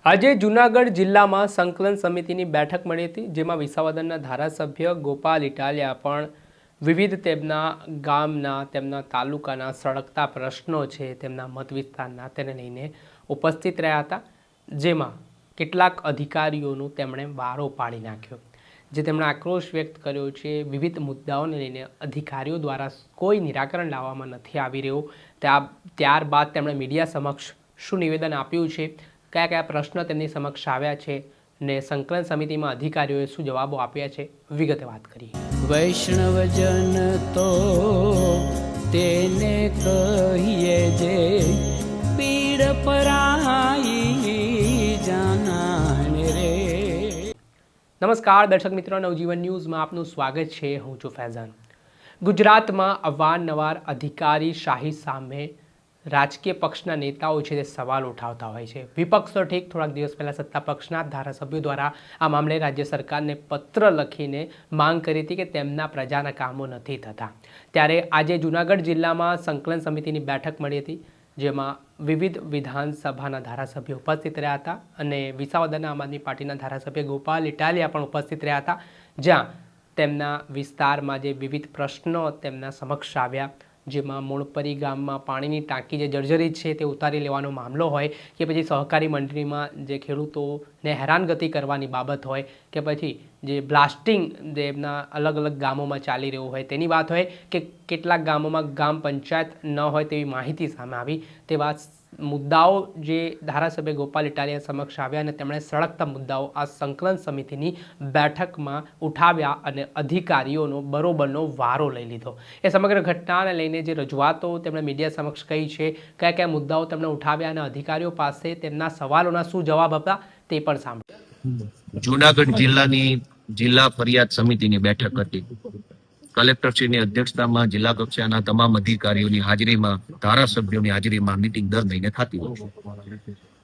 આજે જૂનાગઢ જિલ્લામાં સંકલન સમિતિની બેઠક મળી હતી, જેમાં વિસાવદરના ધારાસભ્ય ગોપાલ ઇટાલિયા પણ વિવિધ તેમના ગામના, તેમના તાલુકાના સળગતા પ્રશ્નો છે, તેમના મત વિસ્તારના, તેને લઈને ઉપસ્થિત રહ્યા હતા. જેમાં કેટલાક અધિકારીઓનું તેમણે વારો પાડી નાખ્યો, જે તેમણે આક્રોશ વ્યક્ત કર્યો છે. વિવિધ મુદ્દાઓને લઈને અધિકારીઓ દ્વારા કોઈ નિરાકરણ લાવવામાં નથી આવી રહ્યું. ત્યારબાદ તેમણે મીડિયા સમક્ષ શું નિવેદન આપ્યું છે, કયા કયા પ્રશ્નો તેમની સમક્ષ આવ્યા છે ને સંકલન સમિતિમાં અધિકારીઓએ શું જવાબો આપ્યા છે, વિગતે વાત કરી. વૈષ્ણવજન તો તેને કહીએ જે પીડ પરાઈ જાનાને રે. નમસ્કાર દર્શક મિત્રો, નવજીવન ન્યૂઝમાં આપનું સ્વાગત છે. હું છું ફૈઝાન. ગુજરાતમાં અવારનવાર અધિકારી શાહી સામે રાજકીય પક્ષના નેતાઓ છે તે સવાલ ઉઠાવતા હોય છે. વિપક્ષ તો ઠીક, થોડાક દિવસ પહેલાં સત્તા પક્ષના ધારાસભ્યો દ્વારા આ મામલે રાજ્ય સરકારને પત્ર લખીને માંગ કરી હતી કે તેમના પ્રજાના કામો નથી થતા. ત્યારે આજે જૂનાગઢ જિલ્લામાં સંકલન સમિતિની બેઠક મળી હતી, જેમાં વિવિધ વિધાનસભાના ધારાસભ્યો ઉપસ્થિત રહ્યા હતા અને વિસાવદરના આમ આદમી પાર્ટીના ધારાસભ્ય ગોપાલ ઇટાલિયા પણ ઉપસ્થિત રહ્યા હતા, જ્યાં તેમના વિસ્તારમાં જે વિવિધ પ્રશ્નો તેમના સમક્ષ આવ્યા, જેમાં મૂળપરી ગામમાં પાણીની ટાંકી જે જર્જરિત છે તે ઉતારી લેવાનો મામલો હોય કે પછી સહકારી મંડળીમાં જે ખેડૂતોને હેરાનગતિ કરવાની બાબત હોય કે પછી જે બ્લાસ્ટિંગ જે એમના અલગ અલગ ગામોમાં ચાલી રહ્યું હોય તેની વાત હોય કે કેટલાક ગામોમાં ગ્રામ પંચાયત ન હોય તેવી માહિતી સામે આવી. તેવા મુદ્દાઓ જે ધારાસભ્ય ગોપાલ ઇટાલિયા સમક્ષ આવ્યા અને તેમણે સળગતા મુદ્દાઓ આ સંકલન સમિતિની બેઠકમાં ઉઠાવ્યા અને અધિકારીઓનો બરોબરનો વારો લઈ લીધો. એ સમગ્ર ઘટનાને લઈને જે રજૂઆતો તેમણે મીડિયા સમક્ષ કહી છે, કયા કયા મુદ્દાઓ તેમણે ઉઠાવ્યા અને અધિકારીઓ પાસે તેમના સવાલોના શું જવાબ આપ્યા તે પણ સાંભળ્યું. જૂનાગઢ જિલ્લાની જિલ્લા ફરિયાદ સમિતિની બેઠક હતી. કલેક્ટરશ્રીની અધ્યક્ષતામાં જિલ્લા કક્ષાના તમામ અધિકારીઓની હાજરીમાં, ધારાસભ્યોની હાજરીમાં મીટિંગ દર મહિને થતી હોય છે.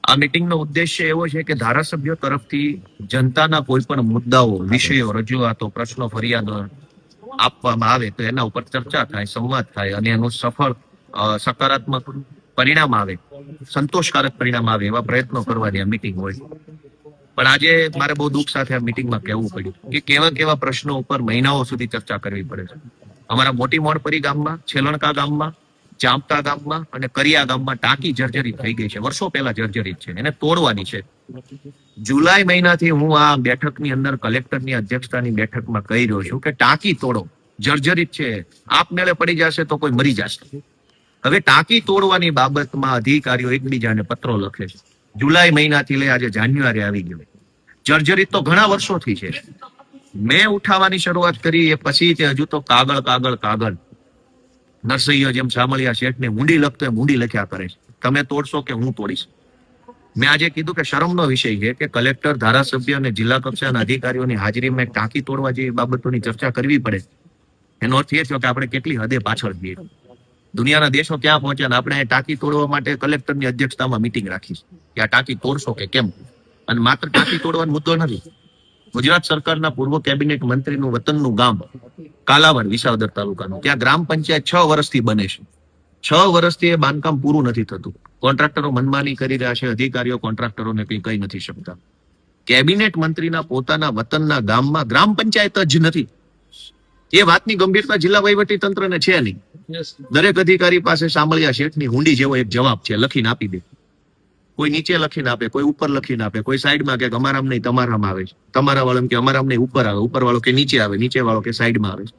આ મીટિંગનો ઉદ્દેશ્ય એવો છે કે ધારાસભ્યો તરફથી જનતાના કોઈ પણ મુદ્દાઓ, વિષયો, રજૂઆતો, પ્રશ્નો, ફરિયાદો આપવામાં આવે તો એના ઉપર ચર્ચા થાય, સંવાદ થાય અને એનું સફળ સકારાત્મક પરિણામ આવે, સંતોષકારક પરિણામ આવે એવા પ્રયત્નો કરવાની આ મીટિંગ હોય. પણ આજે મારે બહુ દુઃખ સાથે આ મીટિંગમાં કહેવું પડ્યું કે કેવા કેવા પ્રશ્નો ઉપર મહિનાઓ સુધી ચર્ચા કરવી પડે છે. અમારા મોટી મોણપરી ગામમાં, છેલણકા ગામમાં, ચાંપકા ગામમાં અને કરિયા ગામમાં ટાંકી જર્જરિત થઈ ગઈ છે. વર્ષો પહેલા જર્જરિત છે, એને તોડવાની છે. જુલાઈ મહિનાથી હું આ બેઠકની અંદર કલેક્ટરની અધ્યક્ષતાની બેઠકમાં કહી રહ્યો છું કે ટાંકી તોડો, જર્જરિત છે, આપમેળે પડી જશે તો કોઈ મરી જશે. હવે ટાંકી તોડવાની બાબતમાં અધિકારીઓ એકબીજાને પત્રો લખે છે. જુલાઈ મહિનાથી લઈ આજે જાન્યુઆરી આવી ગયો. જર્જરિત તો ઘણા વર્ષોથી છે. મેં ઉઠાવવાની શરૂઆત કરી એ પછી તે હજુ તો કાગળ નરસૈયો જેમ સામળિયા શેઠને મૂંડી લખતો એ મૂંડી લખ્યા કરે છે. તમે તોડશો કે હું તોડીશ? મેં આજે કીધું કે શરમનો વિષય છે કે કલેક્ટર, ધારાસભ્ય અને જિલ્લા કક્ષાના અધિકારીઓની હાજરીમાં ટાંકી તોડવા જેવી બાબતોની ચર્ચા કરવી પડે. એનો અર્થ એ થયો કે આપણે કેટલી હદે પાછળ છીએ. દુનિયાના દેશો ક્યાં પહોંચ્યા ને આપણે ટાંકી તોડવા માટે કલેક્ટરની અધ્યક્ષતામાં મીટિંગ રાખી કે આ ટાંકી તોડશો કે કેમ. અને માત્ર ટાંકી તોડવાનો મુદ્દો નથી. ગુજરાત સરકારના પૂર્વ કેબિનેટ મંત્રીનું વતનનું ગામ કાલાવડ, વિસાવદર તાલુકાનું, ત્યાં ગ્રામ પંચાયત 6 વર્ષથી બને છે. 6 વર્ષથી એ બાંધકામ પૂરું નથી થતું. કોન્ટ્રાક્ટરો મનમાની કરી રહ્યા છે. અધિકારીઓ કોન્ટ્રાક્ટરોને કંઈ કહી નથી શકતા. કેબિનેટ મંત્રીના પોતાના વતનના ગામમાં ગ્રામ પંચાયત જ નથી. એ વાતની ગંભીરતા જિલ્લા વહીવટી તંત્રને છે નહીં. દરેક અધિકારી પાસે સાંભળ્યા શેઠની હુંડી જેવો એક જવાબ છે, લખીને આપી દે. કોઈ નીચે લખીને આપે, કોઈ ઉપર લખીને આપે, કોઈ સાઈડમાં કે અમારામ નહીં તમારામાં આવે છે, તમારા વાળો કે અમારામ નહીં ઉપર આવે, ઉપર વાળો કે નીચે આવે, નીચે વાળો કે સાઈડમાં આવે છે.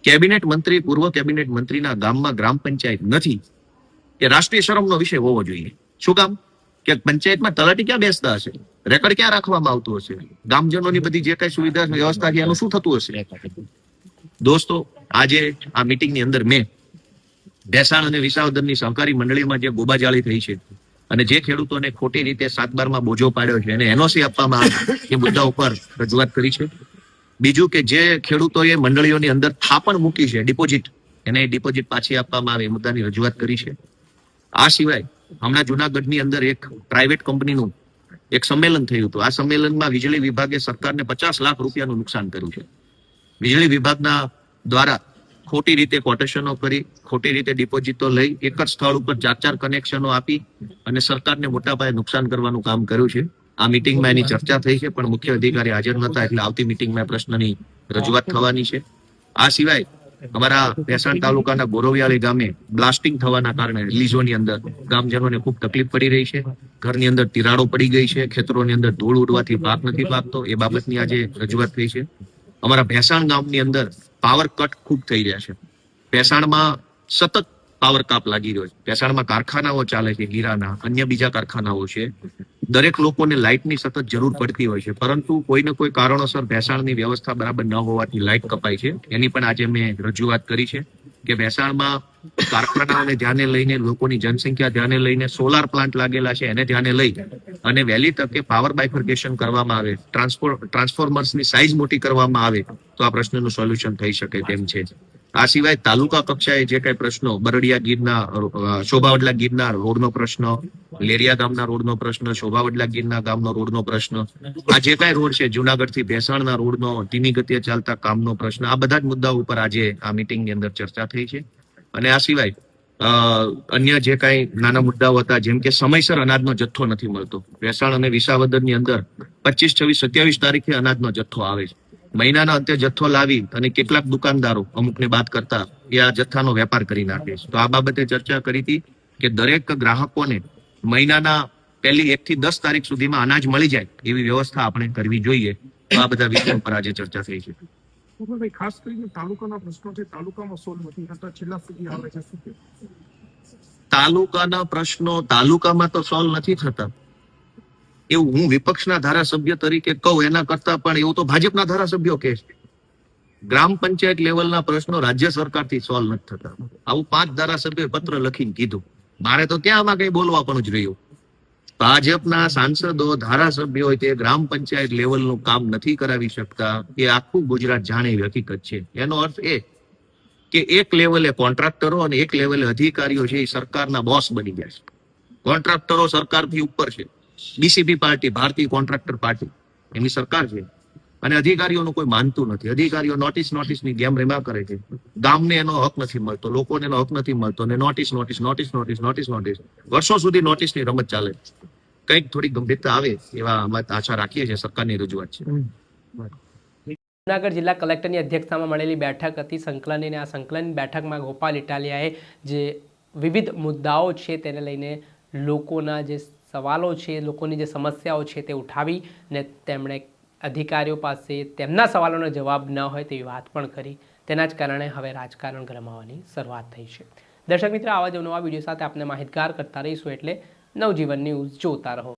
કેબિનેટ મંત્રી, પૂર્વ કેબિનેટ મંત્રીના ગામમાં ગ્રામ પંચાયત નથી. એ રાષ્ટ્રીય શરમનો વિષય હોવો જોઈએ. શું કામ? કે પંચાયતમાં તલાટી ક્યાં બેસતા હશે, રેકર્ડ ક્યાં રાખવામાં આવતું હશે, ગામજનોની બધી જે કઈ સુવિધા વ્યવસ્થા છે એનું શું થતું હશે? દોસ્તો, આજે આ મીટિંગની અંદર મેં ભેસાણ અને વિસાવદરની સહકારી મંડળીમાં જે ગોબાજાળી થઈ છે અને જે ખેડૂતોને ખોટી રીતે 7/12માં બોજો પાડ્યો છે એને એનઓસી આપવામાં આવે એ મુદ્દા ઉપર રજૂઆત કરી છે. બીજું કે જે ખેડૂતોએ મંડળીઓની અંદર થાપણ મૂકી છે, ડિપોઝિટ, એને ડિપોઝિટ પાછી આપવામાં આવે એ મુદ્દાની રજૂઆત કરી છે. આ સિવાય હમણાં જૂનાગઢની અંદર એક પ્રાઇવેટ કંપનીનું એક સંમેલન થયું હતું. આ સંમેલનમાં વીજળી વિભાગે સરકારને 50 લાખ રૂપિયાનું નુકસાન કર્યું છે. વીજળી વિભાગના દ્વારા ખોટી રીતે કોટેશનો કરી, ખોટી રીતે ડિપોઝિટો લઈ, એક જ સ્થળ ઉપર 4 કનેક્શનો આપી અને સરકારને મોટા પાયે નુકસાન કરવાનું કામ કર્યું છે. આ મિટિંગમાં એની ચર્ચા થઈ છે, પણ મુખ્ય અધિકારી હાજર નહોતા, એટલે આવતી મિટિંગમાં પ્રશ્નની રજૂઆત થવાની છે. આ સિવાય અમારા ભેસાણ તાલુકાના ગોરવિયાળી ગામે બ્લાસ્ટિંગ થવાના કારણે લીઝોની અંદર ગામજનોને ખૂબ તકલીફ પડી રહી છે. ઘરની અંદર તિરાડો પડી ગઈ છે, ખેતરોની અંદર ધૂળ ઉડવાથી પાક નથી પાકતો, એ બાબતની આજે રજૂઆત થઈ છે. અમારા ભેસાણ ગામની અંદર પાવર કટ ખૂબ થઈ રહ્યા છે. ભેસાણમાં સતત પાવર કાપ લાગી રહ્યો છે. ભેસાણમાં કારખાનાઓ ચાલે છે, ગીરાના અન્ય બીજા કારખાનાઓ છે. દરેક લોકોને લાઇટની સતત જરૂર પડતી હોય છે, પરંતુ કોઈને કોઈ કારણોસર ભેસાણની વ્યવસ્થા બરાબર ન હોવાથી લાઇટ કપાય છે. એની પણ આજે મેં રજૂઆત કરી છે કે ભેસાણમાં કારખાનાઓને ધ્યાને લઈને, લોકોની જનસંખ્યા ધ્યાને લઈને, સોલાર પ્લાન્ટ લાગેલા છે એને ધ્યાને લઈ અને વહેલી તકે પાવર બાયફર્કેશન કરવામાં આવે, ટ્રાન્સફોર્મર્સની સાઇઝ મોટી કરવામાં આવે તો આ પ્રશ્નનું સોલ્યુશન થઈ શકે તેમ છે. આ સિવાય તાલુકા કક્ષાએ જે કઈ પ્રશ્નો, બરડિયા ગીરના શોભાવડલા ગીરના રોડનો પ્રશ્ન, લેરિયા ગામના રોડનો પ્રશ્ન, શોભાવડલા ગીરના ગામનો રોડનો પ્રશ્ન, આ જે કઈ રોડ છે, જુનાગઢ થી ભેસાણના રોડનો ધીમી ગતિએ ચાલતા કામનો પ્રશ્ન, આ બધા જ મુદ્દાઓ ઉપર આજે આ મિટિંગની અંદર ચર્ચા થઈ છે. અને આ સિવાય અન્ય જે કઈ નાના મુદ્દાઓ હતા, જેમ કે સમયસર અનાજનો જથ્થો નથી મળતો. ભેસાણ અને વિસાવદરની અંદર 25, 26, 27 તારીખે અનાજનો જથ્થો આવે છે. મહિનાના અંતે જથ્થો લાવી અને કેટલાક દુકાનદારો અમુકને બાદ કરતા એ આ જથ્થાનો વેપાર કરી નાખે છે. તો આ બાબતે ચર્ચા કરી હતી કે દરેક ગ્રાહકોને મહિનાના પહેલી 1 થી 10 તારીખ સુધીમાં અનાજ મળી જાય એવી વ્યવસ્થા આપણે કરવી જોઈએ. તો આ બધા વિષયો પર આજે ચર્ચા થઈ છે. ભાઈ, ખાસ કરીને તાલુકાના પ્રશ્નો છે, તાલુકામાં સોલ્વ નથી થતા, છેલ્લા સુધી આવે છે. તાલુકાના પ્રશ્નો તાલુકામાં તો સોલ્વ નથી થતા એવું હું વિપક્ષના ધારાસભ્ય તરીકે કહું એના કરતા પણ એવું તો ભાજપના ધારાસભ્યો કહે છે. ગ્રામ પંચાયત લેવલના પ્રશ્નો રાજ્ય સરકારથી સોલ્વ નથી થતા. આવું 5 ધારાસભ્યોએ પત્ર લખીને કીધું. મારે તો ત્યાં આમાં કઈ બોલવા પણ જ રહ્યું. ભાજપના સાંસદો, ધારાસભ્યો તે ગ્રામ પંચાયત લેવલનું કામ નથી કરાવી શકતા. એ આખું ગુજરાત જાણે એવી હકીકત છે. એનો અર્થ એ કે એક લેવલે કોન્ટ્રાક્ટરો અને એક લેવલે અધિકારીઓ છે એ સરકારના બોસ બની ગયા છે. કોન્ટ્રાક્ટરો સરકારથી ઉપર છે. બીસીપી પાર્ટી, ભારતીય કોન્ટ્રાક્ટર પાર્ટી, એની સરકાર છે. અને અધિકારીઓનું કોઈ માનતું નથી. અધિકારીઓ નોટિસની ગેમ રમ્યા કરે છે. ગામને એનો હક નથી મળતો, લોકોને એનો હક નથી મળતો, અને નોટિસ. વર્ષો સુધી નોટિસની રમત ચાલે. કંઈક થોડી ગંભીરતા આવે એવા અમે આશા રાખીએ છીએ. સરકારની રજૂઆત છે. જૂનાગઢ જિલ્લા કલેક્ટરની અધ્યક્ષતામાં મળેલી બેઠક હતી સંકલનની. આ સંકલન બેઠકમાં ગોપાલ ઇટાલિયાએ જે વિવિધ મુદ્દાઓ છે તેને લઈને લોકોના જે સવાલો છે, લોકોની જે સમસ્યાઓ છે તે ઉઠાવી ને તેમણે અધિકારીઓ પાસે તેમના સવાલોનો જવાબ ન હોય તેવી વાત પણ કરી. તેના જ કારણે હવે રાજકારણ ગરમાવાની શરૂઆત થઈ છે. દર્શક મિત્રો, આવા જ નવા વિડીયો સાથે આપને માહિતગાર કરતા રહીશું, એટલે નવજીવન ન્યૂઝ જોતા રહો.